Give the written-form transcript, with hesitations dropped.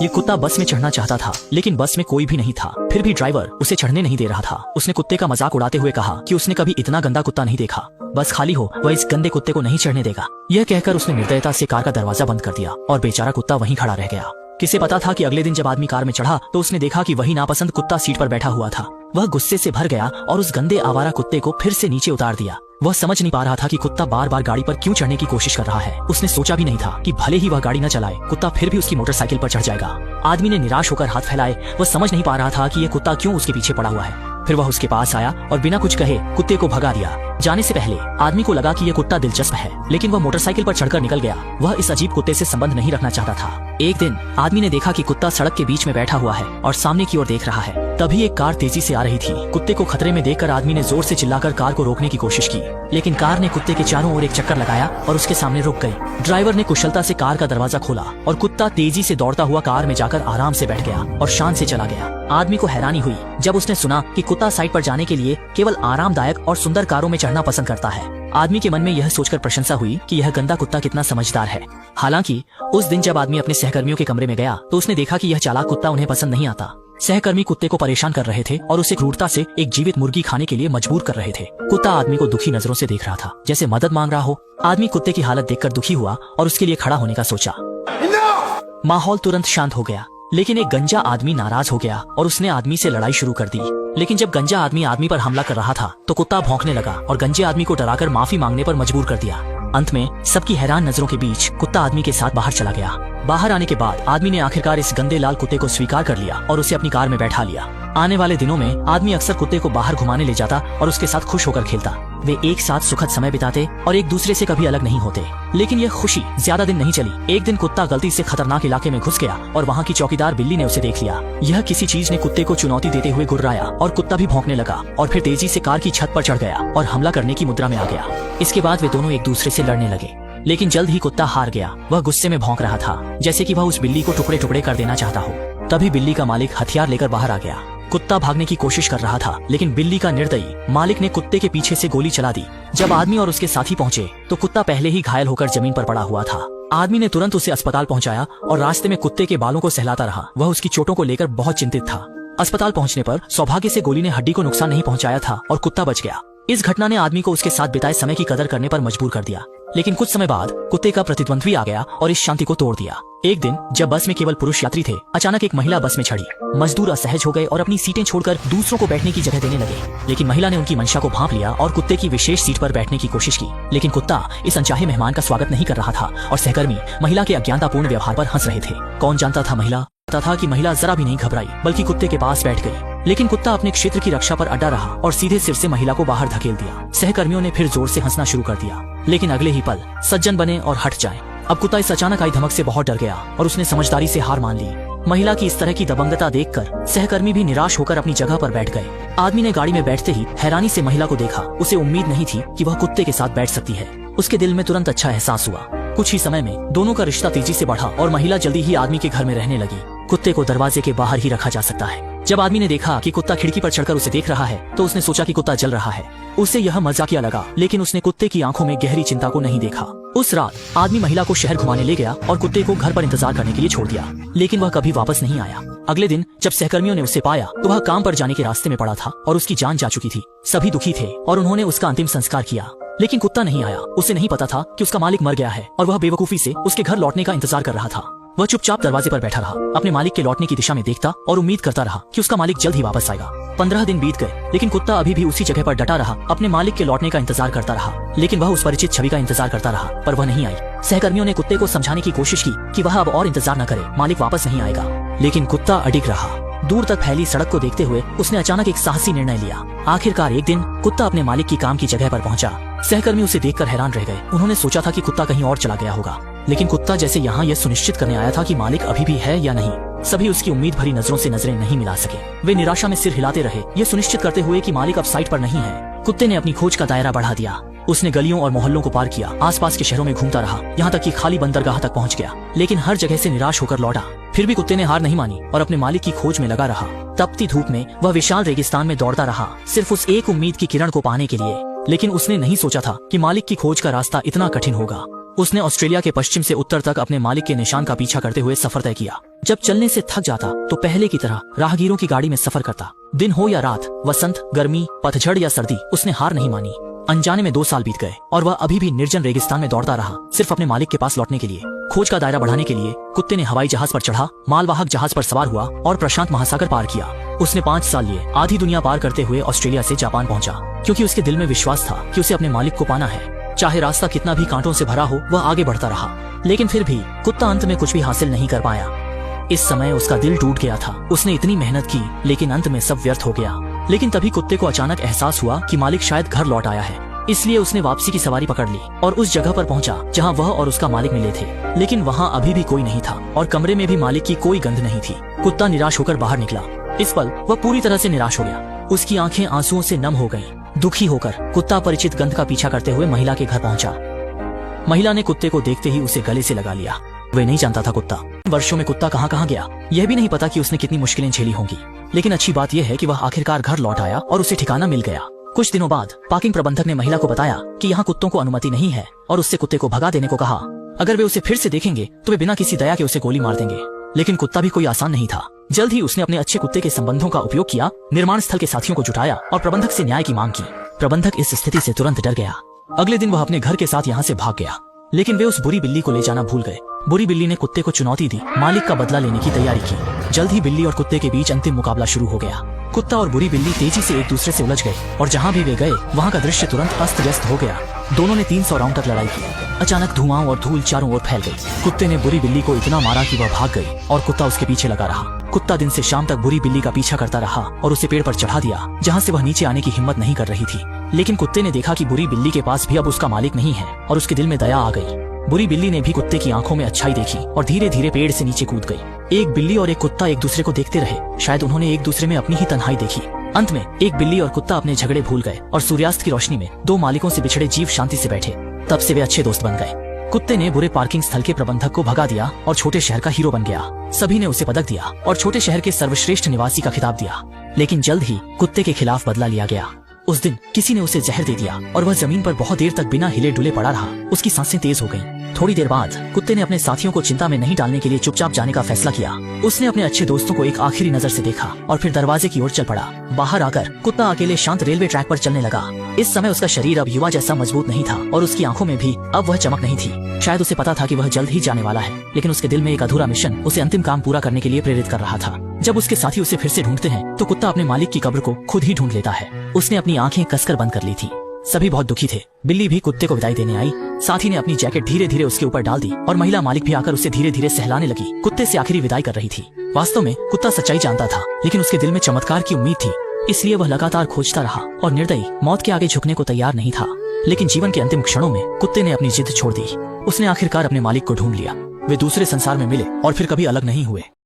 ये कुत्ता बस में चढ़ना चाहता था, लेकिन बस में कोई भी नहीं था। फिर भी ड्राइवर उसे चढ़ने नहीं दे रहा था। उसने कुत्ते का मजाक उड़ाते हुए कहा कि उसने कभी इतना गंदा कुत्ता नहीं देखा, बस खाली हो वह इस गंदे कुत्ते को नहीं चढ़ने देगा। यह कहकर उसने निर्दयता से कार का दरवाजा बंद कर दिया और बेचारा कुत्ता वहीं खड़ा रह गया। किसे पता था कि अगले दिन जब आदमी कार में चढ़ा तो उसने देखा कि वही नापसंद कुत्ता सीट पर बैठा हुआ था। वह गुस्से से भर गया और उस गंदे आवारा कुत्ते को फिर से नीचे उतार दिया। वह समझ नहीं पा रहा था कि कुत्ता बार बार गाड़ी पर क्यों चढ़ने की कोशिश कर रहा है। उसने सोचा भी नहीं था कि भले ही वह गाड़ी न चलाए, कुत्ता फिर भी उसकी मोटरसाइकिल पर चढ़ जाएगा। आदमी ने निराश होकर हाथ फैलाए। वह समझ नहीं पा रहा था कि यह कुत्ता क्यों उसके पीछे पड़ा हुआ है। फिर वह उसके पास आया और बिना कुछ कहे कुत्ते को भगा दिया। जाने से पहले आदमी को लगा कि यह कुत्ता दिलचस्प है, लेकिन वह मोटरसाइकिल पर चढ़कर निकल गया। वह इस अजीब कुत्ते से संबंध नहीं रखना चाहता था। एक दिन आदमी ने देखा कि कुत्ता सड़क के बीच में बैठा हुआ है और सामने की ओर देख रहा है। तभी एक कार तेजी से आ रही थी। कुत्ते को खतरे में देखकर आदमी ने जोर से चिल्लाकर कार को रोकने की कोशिश की, लेकिन कार ने कुत्ते के चारों ओर एक चक्कर लगाया और उसके सामने रुक गई। ड्राइवर ने कुशलता से कार का दरवाजा खोला और कुत्ता तेजी से दौड़ता हुआ कार में जाकर आराम से बैठ गया और शान से चला गया। आदमी को हैरानी हुई जब उसने सुना कि कुत्ता साइड पर जाने के लिए केवल आरामदायक और सुंदर कारों में चढ़ना पसंद करता है। आदमी के मन में यह सोचकर प्रशंसा हुई कि यह गंदा कुत्ता कितना समझदार है। हालांकि उस दिन जब आदमी अपने सहकर्मियों के कमरे में गया तो उसने देखा कि यह चालाक कुत्ता उन्हें पसंद नहीं आता। सहकर्मी कुत्ते को परेशान कर रहे थे और उसे क्रूरता से एक जीवित मुर्गी खाने के लिए मजबूर कर रहे थे। कुत्ता आदमी को दुखी नजरों से देख रहा था, जैसे मदद मांग रहा हो। आदमी कुत्ते की हालत देखकर दुखी हुआ और उसके लिए खड़ा होने का सोचा। माहौल तुरंत शांत हो गया, लेकिन एक गंजा आदमी नाराज हो गया और उसने आदमी से लड़ाई शुरू कर दी। लेकिन जब गंजा आदमी पर हमला कर रहा था तो कुत्ता भौंकने लगा और गंजे आदमी को डराकर माफी मांगने पर मजबूर कर दिया। अंत में सबकी हैरान नजरों के बीच कुत्ता आदमी के साथ बाहर चला गया। बाहर आने के बाद आदमी ने आखिरकार इस गंदे लाल कुत्ते को स्वीकार कर लिया और उसे अपनी कार में बैठा लिया। आने वाले दिनों में आदमी अक्सर कुत्ते को बाहर घुमाने ले जाता और उसके साथ खुश होकर खेलता। वे एक साथ सुखद समय बिताते और एक दूसरे से कभी अलग नहीं होते। लेकिन यह खुशी ज्यादा दिन नहीं चली। एक दिन कुत्ता गलती से खतरनाक इलाके में घुस गया और वहाँ की चौकीदार बिल्ली ने उसे देख लिया। यह किसी चीज ने कुत्ते को चुनौती देते हुए गुर्राया और कुत्ता भी भौंकने लगा और फिर तेजी से कार की छत पर चढ़ गया और हमला करने की मुद्रा में आ गया। इसके बाद वे दोनों एक दूसरे से लड़ने लगे, लेकिन जल्द ही कुत्ता हार गया। वह गुस्से में भौंक रहा था, जैसे कि वह उस बिल्ली को टुकड़े टुकड़े कर देना चाहता हो। तभी बिल्ली का मालिक हथियार लेकर बाहर आ गया। कुत्ता भागने की कोशिश कर रहा था, लेकिन बिल्ली का निर्दयी मालिक ने कुत्ते के पीछे से गोली चला दी। जब आदमी और उसके साथी पहुंचे तो कुत्ता पहले ही घायल होकर जमीन पर पड़ा हुआ था। आदमी ने तुरंत उसे अस्पताल पहुंचाया और रास्ते में कुत्ते के बालों को सहलाता रहा। वह उसकी चोटों को लेकर बहुत चिंतित था। अस्पताल पहुंचने पर सौभाग्य से गोली ने हड्डी को नुकसान नहीं पहुंचाया था और कुत्ता बच गया। इस घटना ने आदमी को उसके साथ बिताए समय की कदर करने पर मजबूर कर दिया। लेकिन कुछ समय बाद कुत्ते का प्रतिद्वंद्वी आ गया और इस शांति को तोड़ दिया। एक दिन जब बस में केवल पुरुष यात्री थे, अचानक एक महिला बस में चढ़ी। मजदूर असहज हो गए और अपनी सीटें छोड़कर दूसरों को बैठने की जगह देने लगे। लेकिन महिला ने उनकी मंशा को भांप लिया और कुत्ते की विशेष सीट पर बैठने की कोशिश की। लेकिन कुत्ता इस अनचाहे मेहमान का स्वागत नहीं कर रहा था और सहकर्मी महिला के अज्ञानतापूर्ण व्यवहार पर हंस रहे थे। कौन जानता था कि महिला जरा भी नहीं घबराई, बल्कि कुत्ते के पास बैठ गई। लेकिन कुत्ता अपने क्षेत्र की रक्षा पर अड़ा रहा और सीधे सिर से महिला को बाहर धकेल दिया। सहकर्मियों ने फिर जोर से हंसना शुरू कर दिया, लेकिन अगले ही पल सज्जन बने और हट जाएं। अब कुत्ता इस अचानक आई धमक से बहुत डर गया और उसने समझदारी से हार मान ली। महिला की इस तरह की दबंगता देखकर सहकर्मी भी निराश होकर अपनी जगह पर बैठ गए। आदमी ने गाड़ी में बैठते ही हैरानी से महिला को देखा। उसे उम्मीद नहीं थी कि वह कुत्ते के साथ बैठ सकती है। उसके दिल में तुरंत अच्छा एहसास हुआ। कुछ ही समय में दोनों का रिश्ता तेजी से बढ़ा और महिला जल्दी ही आदमी के घर में रहने लगी। कुत्ते को दरवाजे के बाहर ही रखा जा सकता है। जब आदमी ने देखा कि कुत्ता खिड़की पर चढ़कर उसे देख रहा है तो उसने सोचा कि कुत्ता जल रहा है। उसे यह मजाकिया लगा, लेकिन उसने कुत्ते की आंखों में गहरी चिंता को नहीं देखा। उस रात आदमी महिला को शहर घुमाने ले गया और कुत्ते को घर पर इंतजार करने के लिए छोड़ दिया, लेकिन वह कभी वापस नहीं आया। अगले दिन जब सहकर्मियों ने उसे पाया तो वह काम पर जाने के रास्ते में पड़ा था और उसकी जान जा चुकी थी। सभी दुखी थे और उन्होंने उसका अंतिम संस्कार किया, लेकिन कुत्ता नहीं आया। उसे नहीं पता था कि उसका मालिक मर गया है और वह बेवकूफी से उसके घर लौटने का इंतजार कर रहा था। वह चुपचाप दरवाजे पर बैठा रहा, अपने मालिक के लौटने की दिशा में देखता और उम्मीद करता रहा कि उसका मालिक जल्द ही वापस आएगा। 15 दिन बीत गए, लेकिन कुत्ता अभी भी उसी जगह पर डटा रहा, अपने मालिक के लौटने का इंतजार करता रहा। लेकिन वह उस परिचित छवि का इंतजार करता रहा, पर वह नहीं आई। सहकर्मियों ने कुत्ते को समझाने की कोशिश की कि वह अब और इंतजार न करे, मालिक वापस नहीं आएगा, लेकिन कुत्ता अडिग रहा। दूर तक फैली सड़क को देखते हुए उसने अचानक एक साहसी निर्णय लिया। आखिरकार एक दिन कुत्ता अपने मालिक की काम की जगह पर पहुंचा। सहकर्मी उसे देखकर हैरान रह गए। उन्होंने सोचा था कि कुत्ता कहीं और चला गया होगा, लेकिन कुत्ता जैसे यहाँ यह सुनिश्चित करने आया था कि मालिक अभी भी है या नहीं। सभी उसकी उम्मीद भरी नजरों से नजरें नहीं मिला सके। वे निराशा में सिर हिलाते रहे, ये सुनिश्चित करते हुए कि मालिक अब साइट पर नहीं है। कुत्ते ने अपनी खोज का दायरा बढ़ा दिया। उसने गलियों और मोहल्लों को पार किया, आसपास के शहरों में घूमता रहा, यहाँ तक कि खाली बंदरगाह तक पहुँच गया, लेकिन हर जगह से निराश होकर लौटा। फिर भी कुत्ते ने हार नहीं मानी और अपने मालिक की खोज में लगा रहा। तपती धूप में वह विशाल रेगिस्तान में दौड़ता रहा, सिर्फ उस एक उम्मीद की किरण को पाने के लिए। लेकिन उसने नहीं सोचा था कि मालिक की खोज का रास्ता इतना कठिन होगा। उसने ऑस्ट्रेलिया के पश्चिम से उत्तर तक अपने मालिक के निशान का पीछा करते हुए सफर तय किया। जब चलने से थक जाता तो पहले की तरह राहगीरों की गाड़ी में सफर करता। दिन हो या रात, वसंत, गर्मी, पतझड़ या सर्दी, उसने हार नहीं मानी। अनजाने में 2 साल बीत गए और वह अभी भी निर्जन रेगिस्तान में दौड़ता रहा, सिर्फ अपने मालिक के पास लौटने के लिए। खोज का दायरा बढ़ाने के लिए कुत्ते ने हवाई जहाज पर चढ़ा, मालवाहक जहाज पर सवार हुआ और प्रशांत महासागर पार किया। उसने 5 साल लिए आधी दुनिया पार करते हुए ऑस्ट्रेलिया से जापान पहुंचा, क्योंकि उसके दिल में विश्वास था कि उसे अपने मालिक को पाना है। चाहे रास्ता कितना भी कांटों से भरा हो, वह आगे बढ़ता रहा। लेकिन फिर भी कुत्ता अंत में कुछ भी हासिल नहीं कर पाया। इस समय उसका दिल टूट गया था। उसने इतनी मेहनत की, लेकिन अंत में सब व्यर्थ हो गया। लेकिन तभी कुत्ते को अचानक एहसास हुआ कि मालिक शायद घर लौट आया है। इसलिए उसने वापसी की सवारी पकड़ ली और उस जगह पर पहुंचा जहां वह और उसका मालिक मिले थे। लेकिन वहां अभी भी कोई नहीं था और कमरे में भी मालिक की कोई गंध नहीं थी। कुत्ता निराश होकर बाहर निकला। इस पल वह पूरी तरह से निराश हो गया। उसकी आंखें आंसुओं से नम हो गईं। दुखी होकर कुत्ता परिचित गंध का पीछा करते हुए महिला के घर पहुंचा। महिला ने कुत्ते को देखते ही उसे गले से लगा लिया। वे नहीं जानता था कुत्ता वर्षों में कुत्ता कहां गया। यह भी नहीं पता कि उसने कितनी मुश्किलें झेली होंगी। लेकिन अच्छी बात यह है कि वह आखिरकार घर लौट आया और उसे ठिकाना मिल गया। कुछ दिनों बाद पार्किंग प्रबंधक ने महिला को बताया कि यहाँ कुत्तों को अनुमति नहीं है और उससे कुत्ते को भगा देने को कहा। अगर वे उसे फिर से देखेंगे तो वे बिना किसी दया के उसे गोली मार देंगे। लेकिन कुत्ता भी कोई आसान नहीं था। जल्द ही उसने अपने अच्छे कुत्ते के संबंधों का उपयोग किया, निर्माण स्थल के साथियों को जुटाया और प्रबंधक से न्याय की मांग की। प्रबंधक इस स्थिति से तुरंत डर गया। अगले दिन वह अपने घर के साथ यहाँ से भाग गया। लेकिन वे उस बुरी बिल्ली को ले जाना भूल गए। बुरी बिल्ली ने कुत्ते को चुनौती दी, मालिक का बदला लेने की तैयारी की। जल्द ही बिल्ली और कुत्ते के बीच अंतिम मुकाबला शुरू हो गया। कुत्ता और बुरी बिल्ली तेजी से एक दूसरे से उलझ गए और जहाँ भी वे गए वहाँ का दृश्य तुरंत अस्त व्यस्त हो गया। दोनों ने 300 राउंड तक लड़ाई की। अचानक धुआं और धूल चारों ओर फैल गई। कुत्ते ने बुरी बिल्ली को इतना मारा कि वह भाग गई और कुत्ता उसके पीछे लगा रहा। कुत्ता दिन से शाम तक बुरी बिल्ली का पीछा करता रहा और उसे पेड़ पर चढ़ा दिया, जहाँ से वह नीचे आने की हिम्मत नहीं कर रही थी। लेकिन कुत्ते ने देखा कि बुरी बिल्ली के पास भी अब उसका मालिक नहीं है और उसके दिल में दया आ गई। बुरी बिल्ली ने भी कुत्ते की आंखों में अच्छाई देखी और धीरे धीरे पेड़ से नीचे कूद गई। एक बिल्ली और एक कुत्ता एक दूसरे को देखते रहे। शायद उन्होंने एक दूसरे में अपनी ही तन्हाई देखी। अंत में एक बिल्ली और कुत्ता अपने झगड़े भूल गए और सूर्यास्त की रोशनी में 2 मालिकों से बिछड़े जीव शांति से बैठे। तब से वे अच्छे दोस्त बन गए। कुत्ते ने बुरे पार्किंग स्थल के प्रबंधक को भगा दिया और छोटे शहर का हीरो बन गया। सभी ने उसे पदक दिया और छोटे शहर के सर्वश्रेष्ठ निवासी का खिताब दिया। लेकिन जल्द ही कुत्ते के खिलाफ बदला लिया गया। उस दिन किसी ने उसे जहर दे दिया और वह जमीन पर बहुत देर तक बिना हिले डुले पड़ा रहा। उसकी सांसें तेज हो गईं। थोड़ी देर बाद कुत्ते ने अपने साथियों को चिंता में नहीं डालने के लिए चुपचाप जाने का फैसला किया। उसने अपने अच्छे दोस्तों को एक आखिरी नजर से देखा और फिर दरवाजे की ओर चल पड़ा। बाहर आकर कुत्ता अकेले शांत रेलवे ट्रैक पर चलने लगा। इस समय उसका शरीर अब युवा जैसा मजबूत नहीं था और उसकी आंखों में भी अब वह चमक नहीं थी। शायद उसे पता था कि वह जल्द ही जाने वाला है, लेकिन उसके दिल में एक अधूरा मिशन उसे अंतिम काम पूरा करने के लिए प्रेरित कर रहा था। जब उसके साथी उसे फिर से ढूंढते हैं तो कुत्ता अपने मालिक की कब्र को खुद ही ढूंढ लेता है। उसने अपनी आंखें कसकर बंद कर ली थी। सभी बहुत दुखी थे। बिल्ली भी कुत्ते को विदाई देने आई। साथी ने अपनी जैकेट धीरे धीरे उसके ऊपर डाल दी और महिला मालिक भी आकर उसे धीरे धीरे सहलाने लगी। कुत्ते से आखिरी विदाई कर रही थी। वास्तव में कुत्ता सच्चाई जानता था, लेकिन उसके दिल में चमत्कार की उम्मीद थी। इसलिए वह लगातार खोजता रहा और निर्दयी मौत के आगे झुकने को तैयार नहीं था। लेकिन जीवन के अंतिम क्षणों में कुत्ते ने अपनी जिद छोड़ दी। उसने आखिरकार अपने मालिक को ढूंढ लिया। वे दूसरे संसार में मिले और फिर कभी अलग नहीं हुए।